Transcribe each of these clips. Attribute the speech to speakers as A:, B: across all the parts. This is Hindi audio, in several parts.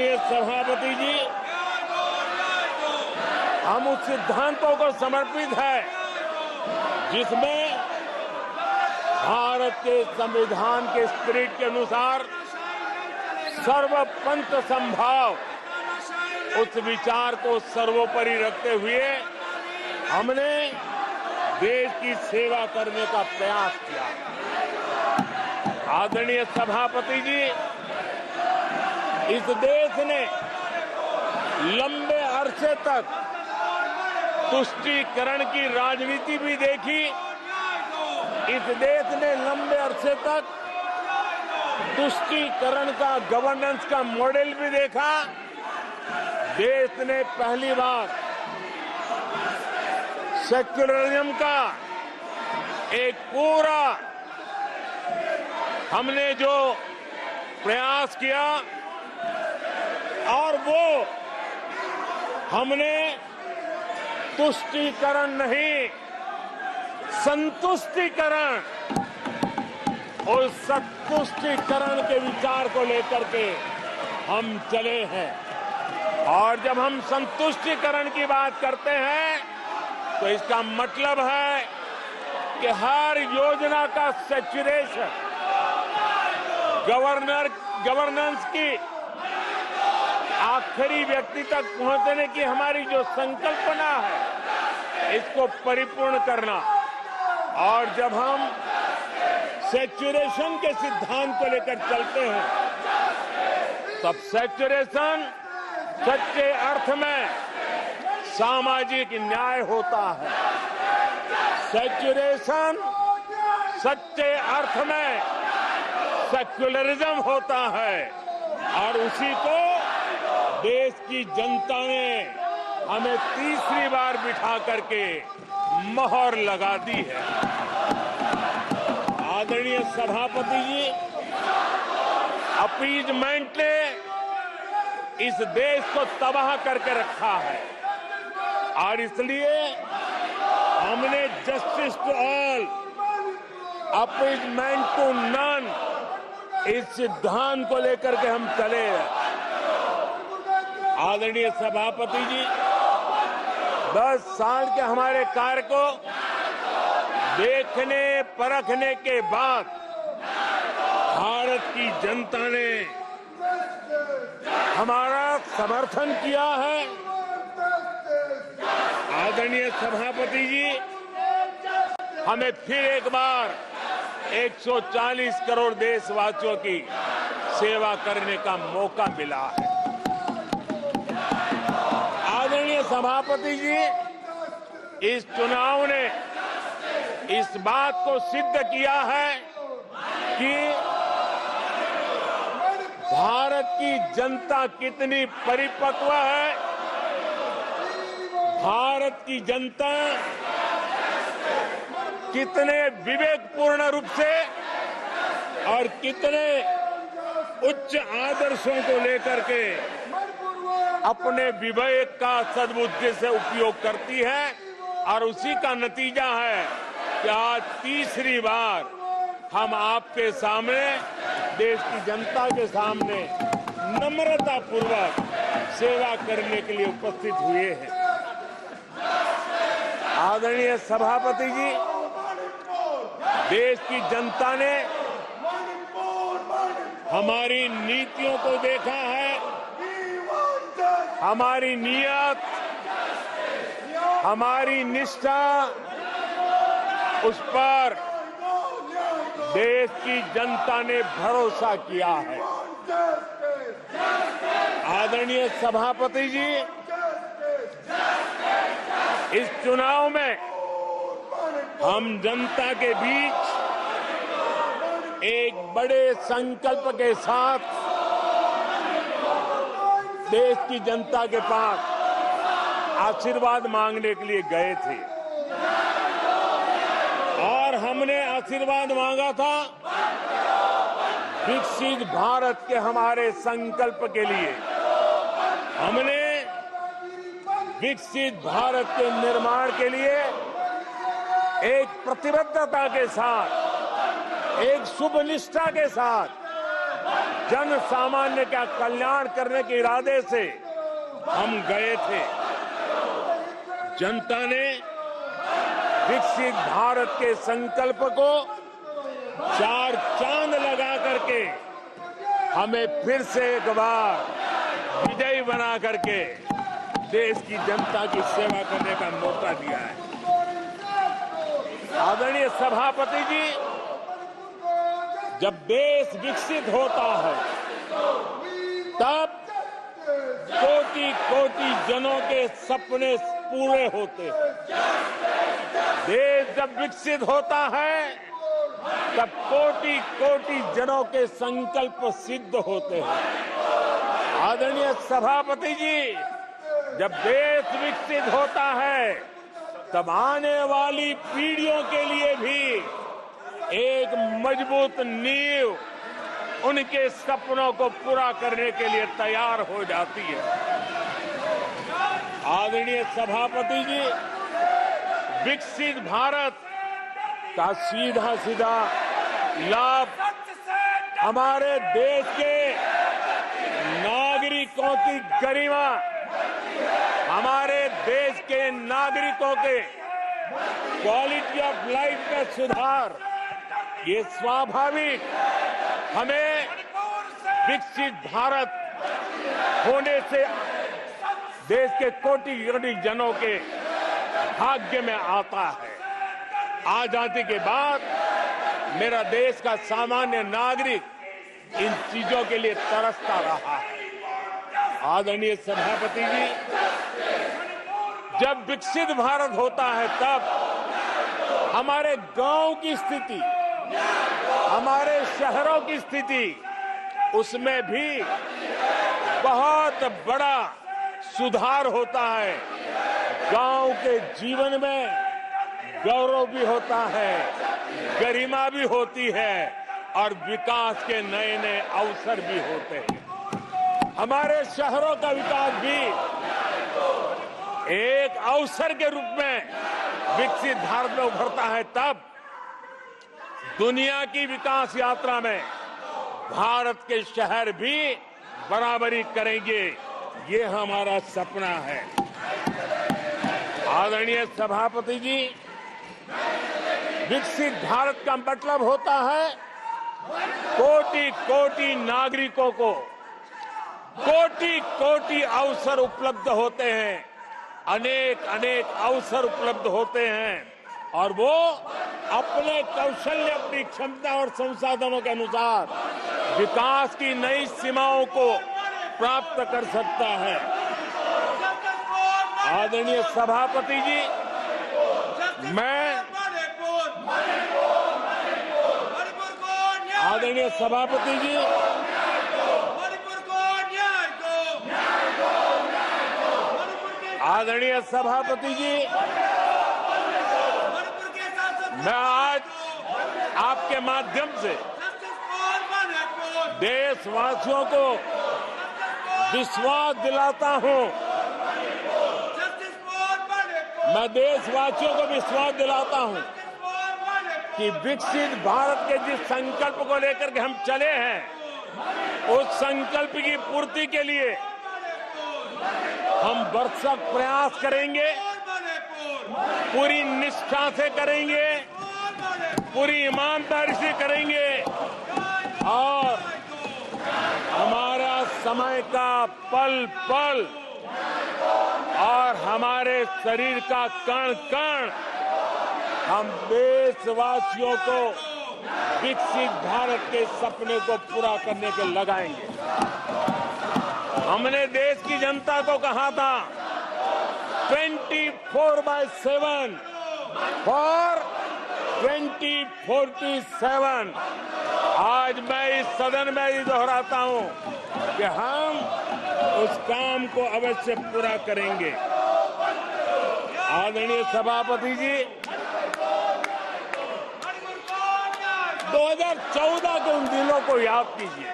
A: आदरणीय सभापति जी, हम उस सिद्धांतों को समर्पित है जिसमें भारत के संविधान के स्पिरिट के अनुसार सर्वपंथ संभाव उस विचार को सर्वोपरि रखते हुए हमने देश की सेवा करने का प्रयास किया। आदरणीय सभापति जी, इस देश ने लंबे अरसे तक तुष्टीकरण की राजनीति भी देखी। इस देश ने लंबे अरसे तक तुष्टीकरण का गवर्नेंस का मॉडल भी देखा। देश ने पहली बार सेक्युलरिज्म का एक पूरा हमने जो प्रयास किया और वो हमने तुष्टीकरण नहीं, संतुष्टीकरण और संतुष्टीकरण के विचार को लेकर के हम चले हैं। और जब हम संतुष्टीकरण की बात करते हैं तो इसका मतलब है कि हर योजना का सैचुरेशन गवर्नेंस की आखिरी व्यक्ति तक पहुंचने की हमारी जो संकल्पना है, इसको परिपूर्ण करना। और जब हम सैचुरेशन के सिद्धांत को लेकर चलते हैं तब सैचुरेशन सच्चे अर्थ में सामाजिक न्याय होता है। सैचुरेशन सच्चे अर्थ में सेक्युलरिज्म होता है और उसी को देश की जनता ने हमें तीसरी बार बिठा करके मोहर लगा दी है। आदरणीय सभापति जी, अपीजमेंट ने इस देश को तबाह करके रखा है और इसलिए हमने justice to all, appeasement to none, इस सिद्धांत को लेकर के हम चले। आदरणीय सभापति जी, 10 साल के हमारे कार्य को देखने परखने के बाद भारत की जनता ने हमारा समर्थन किया है। आदरणीय सभापति जी, हमें फिर एक बार 140 करोड़ देशवासियों की सेवा करने का मौका मिला है। आदरणीय सभापति जी, इस चुनाव ने इस बात को सिद्ध किया है कि भारत की जनता कितनी परिपक्व है। भारत की जनता कितने विवेकपूर्ण रूप से और कितने उच्च आदर्शों को लेकर के अपने विवेक का सद्बुद्धि से उपयोग करती है और उसी का नतीजा है कि आज तीसरी बार हम आपके सामने, देश की जनता के सामने नम्रतापूर्वक सेवा करने के लिए उपस्थित हुए हैं। आदरणीय सभापति जी, देश की जनता ने हमारी नीतियों को देखा है, हमारी नीयत, हमारी निष्ठा, उस पर देश की जनता ने भरोसा किया है। आदरणीय सभापति जी, इस चुनाव में हम जनता के बीच एक बड़े संकल्प के साथ देश की जनता के पास आशीर्वाद मांगने के लिए गए थे और हमने आशीर्वाद मांगा था विकसित भारत के हमारे संकल्प के लिए। हमने विकसित भारत के निर्माण के लिए एक प्रतिबद्धता के साथ, एक शुभ निष्ठा के साथ जन सामान्य का कल्याण करने के इरादे से हम गए थे। जनता ने विकसित भारत के संकल्प को 4 चांद लगा करके हमें फिर से एक बार विजयी बना करके देश की जनता की सेवा करने का मौका दिया है। आदरणीय सभापति जी, जब देश विकसित होता है तब कोटि कोटि जनों के सपने पूरे होते हैं। देश जब विकसित होता है तब कोटि कोटि जनों के संकल्प सिद्ध होते हैं। आदरणीय सभापति जी, जब देश विकसित होता है तब आने वाली पीढ़ियों के लिए भी एक मजबूत नींव उनके सपनों को पूरा करने के लिए तैयार हो जाती है। आदरणीय सभापति जी, विकसित भारत का सीधा सीधा लाभ हमारे देश के नागरिकों की गरिमा, हमारे देश के नागरिकों के क्वालिटी ऑफ लाइफ में सुधार, ये स्वाभाविक हमें विकसित भारत होने से देश के कोटि कोटि जनों के भाग्य में आता है। आजादी के बाद मेरा देश का सामान्य नागरिक इन चीजों के लिए तरसता रहा है। आदरणीय सभापति जी, जब विकसित भारत होता है तब हमारे गांव की स्थिति, हमारे शहरों की स्थिति, उसमें भी बहुत बड़ा सुधार होता है। गांव के जीवन में गौरव भी होता है, गरिमा भी होती है और विकास के नए नए अवसर भी होते हैं। हमारे शहरों का विकास भी एक अवसर के रूप में विकसित भारत में उभरता है, तब दुनिया की विकास यात्रा में भारत के शहर भी बराबरी करेंगे, ये हमारा सपना है। आदरणीय सभापति जी, विकसित भारत का मतलब होता है कोटि कोटि नागरिकों को कोटि कोटि अवसर उपलब्ध होते हैं, अनेक अनेक अवसर उपलब्ध होते हैं और वो अपने कौशल्य, अपनी क्षमता और संसाधनों के अनुसार विकास की नई सीमाओं को प्राप्त कर सकता है। आदरणीय सभापति जी, आदरणीय सभापति जी, आदरणीय सभापति जी, मैं आज आपके माध्यम से देशवासियों को विश्वास दिलाता हूं, मैं देशवासियों को विश्वास दिलाता हूं कि विकसित भारत के जिस संकल्प को लेकर के हम चले हैं, उस संकल्प की पूर्ति के लिए हम भरसक प्रयास करेंगे, पूरी निष्ठा से करेंगे, पूरी ईमानदारी से करेंगे और हमारा समय का पल पल और हमारे शरीर का कण कण हम देशवासियों को विकसित भारत के सपने को पूरा करने के लगाएंगे। हमने देश की जनता को कहा था 24/7 फॉर 2047। आज मैं इस सदन में ही दोहराता हूं कि हम उस काम को अवश्य पूरा करेंगे। आदरणीय सभापति जी, 2014 के उन दिनों को याद कीजिए।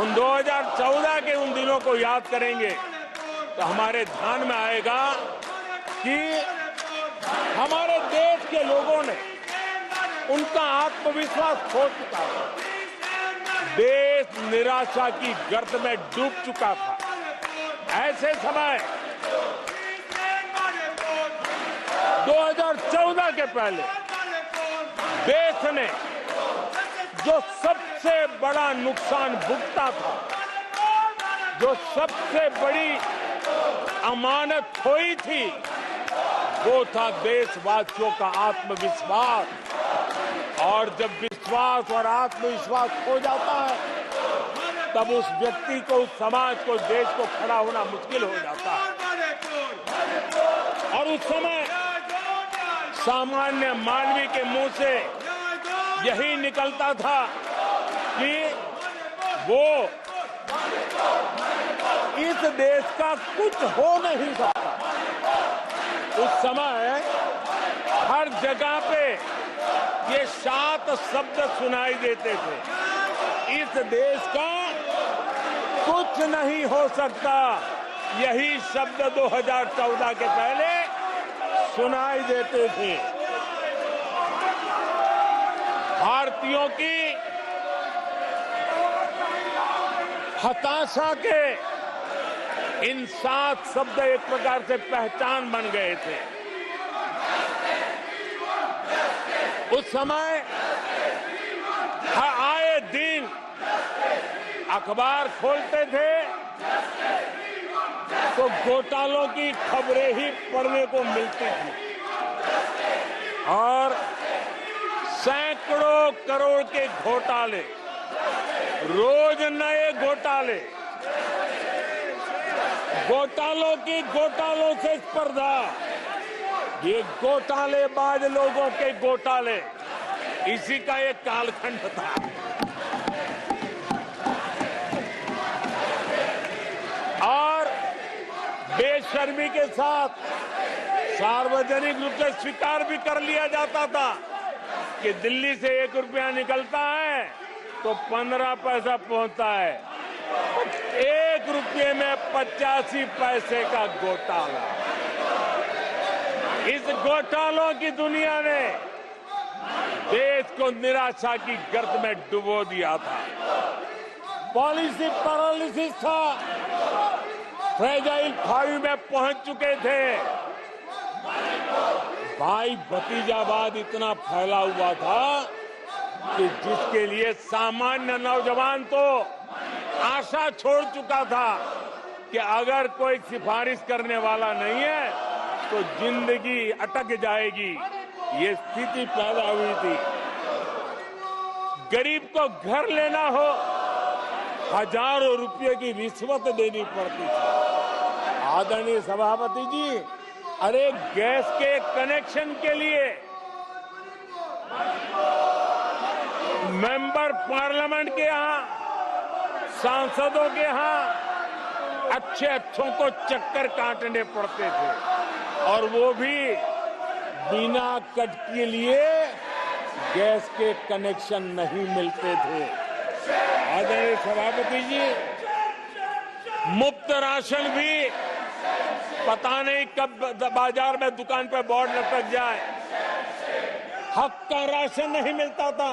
A: उन 2014 के उन दिनों को याद करेंगे तो हमारे ध्यान में आएगा कि हमारे देश के लोगों ने उनका आत्मविश्वास खो चुका था। देश निराशा की गर्त में डूब चुका था। ऐसे समय 2014 के पहले देश ने जो सबसे बड़ा नुकसान भुगता था, जो सबसे बड़ी अमानत खोई थी, वो था देशवासियों का आत्मविश्वास। और जब विश्वास और आत्मविश्वास खो जाता है, तब उस व्यक्ति को, उस समाज को, देश को खड़ा होना मुश्किल हो जाता है। और उस समय सामान्य मानवी के मुंह से यही निकलता था कि वो इस देश का कुछ हो नहीं सकता। उस समय हर जगह पे ये 7 शब्द सुनाई देते थे, इस देश का कुछ नहीं हो सकता। यही शब्द 2014 के पहले सुनाई देते थे। भारतीयों की हताशा के इन 7 शब्द एक प्रकार से पहचान बन गए थे। उस समय आए दिन अखबार खोलते थे तो घोटालों की खबरें ही पढ़ने को मिलती थी और सैकड़ों करोड़ के घोटाले, रोज नए घोटाले, घोटालों से स्पर्धा, ये घोटालेबाज लोगों के घोटाले, इसी का एक कालखंड था। और बेशर्मी के साथ सार्वजनिक रूप से स्वीकार भी कर लिया जाता था कि दिल्ली से 1 रुपया निकलता है तो 15 पैसा पहुंचता है। 1 रुपये में 85 पैसे का घोटाला। इस घोटालों की दुनिया ने देश को निराशा की गर्त में डुबो दिया था। पॉलिसी पैरालिसिस था, फ्रेजाइल 5 में पहुंच चुके थे। भाई भतीजावाद इतना फैला हुआ था कि जिसके लिए सामान्य नौजवान तो आशा छोड़ चुका था कि अगर कोई सिफारिश करने वाला नहीं है तो जिंदगी अटक जाएगी। ये स्थिति पैदा हुई थी। गरीब को घर लेना हो, हजारों रुपए की रिश्वत देनी पड़ती थी। आदरणीय सभापति जी, अरे गैस के कनेक्शन के लिए मेंबर पार्लियामेंट के यहाँ, सांसदों के यहाँ अच्छों को चक्कर काटने पड़ते थे और वो भी बिना कट के लिए गैस के कनेक्शन नहीं मिलते थे। आदरणीय सभापति जी, मुफ्त राशन भी पता नहीं कब बाजार में दुकान पर बोर्ड लटक जाए, हक का राशन नहीं मिलता था,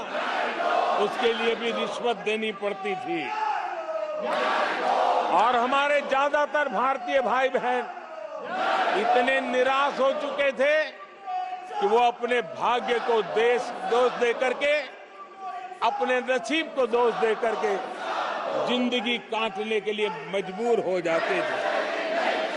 A: उसके लिए भी रिश्वत देनी पड़ती थी। और हमारे ज्यादातर भारतीय भाई बहन इतने निराश हो चुके थे कि वो अपने भाग्य को दोष दे करके, अपने नसीब को दोष दे करके जिंदगी काटने के लिए मजबूर हो जाते थे।